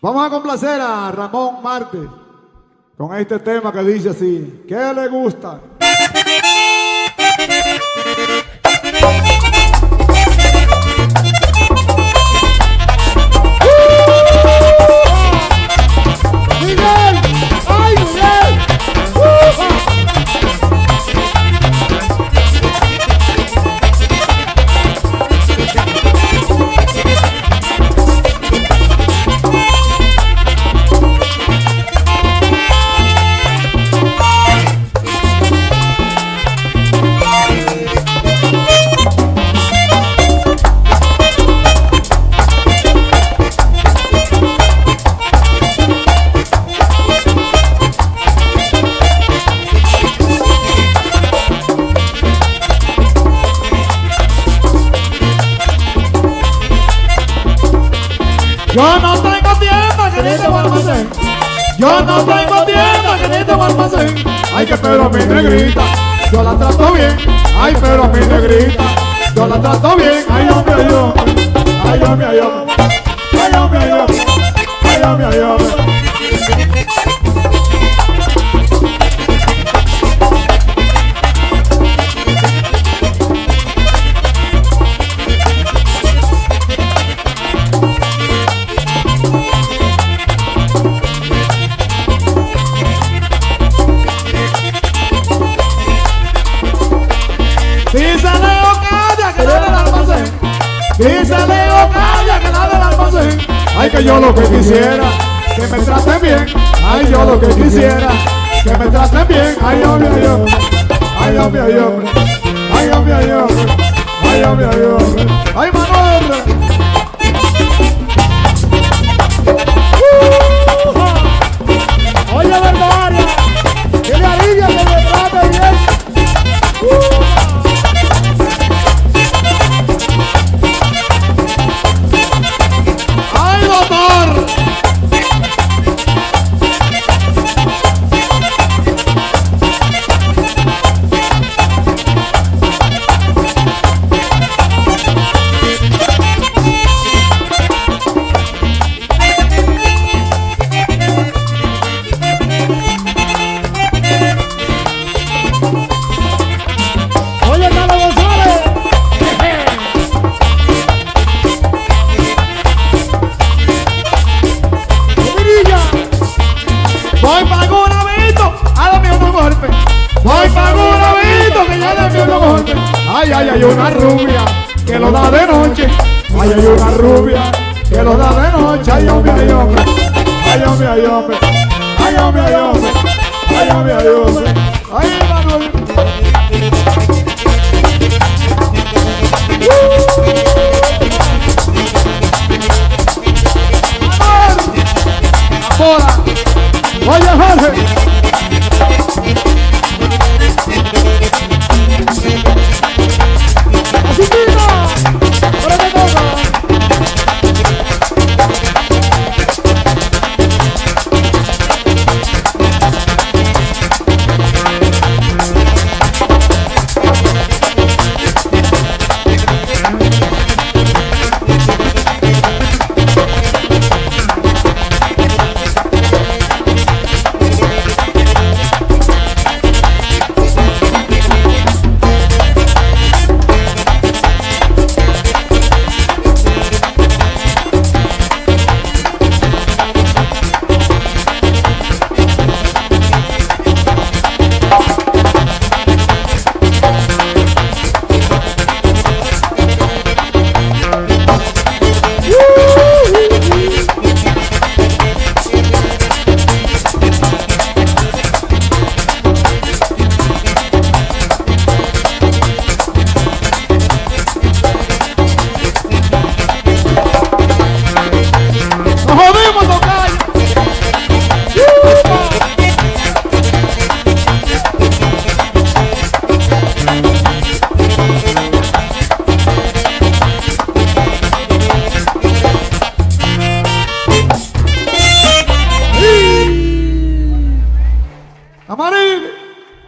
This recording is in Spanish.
Vamos a complacer a Ramón Márquez con este tema que dice así: ¿qué le gusta? ¡Miguel! ¡Ay, Miguel! Yo no tengo tienda que ni tengo almacén. Yo no tengo tienda que ni tengo almacén. Ay, que pero mi negrita, yo la trato bien. Ay, pero mi negrita, yo la trato bien. Ay, hombre, ay, hombre. Ay, hombre, ay, hombre. Ay, hombre, ay, hombre. Ay, hombre, ay, hombre. Dice Leo calla que la del almacén. Dice Leo calla que la del almacén. Ay, que yo lo que quisiera que me traten bien. Ay, yo lo que quisiera que me traten bien. Ay, hombre, ay, hombre. Ay, hombre, ay, hombre. Ay, hombre, ay, hombre. Ay, hombre, ay, hombre. Ay, Manuel. Oye, verdad, Arias, que le alivia que me trate bien. ¡Ay, doctor! Oye, Carlos González. Voy para Guravito, a darme otro golpe. Voy para Guravito, que ya darme otro golpe. Ay, ay, hay una rubia que lo da de noche. Ay, hay una rubia que lo da de noche. Ay, hombre, ay, hombre. Ay, hombre, ay, hombre. Ay, hombre, ay, hombre. Ay, hombre, ay, hombre. Ay, Manuel. Amor. Ahora. Oye, Jorge.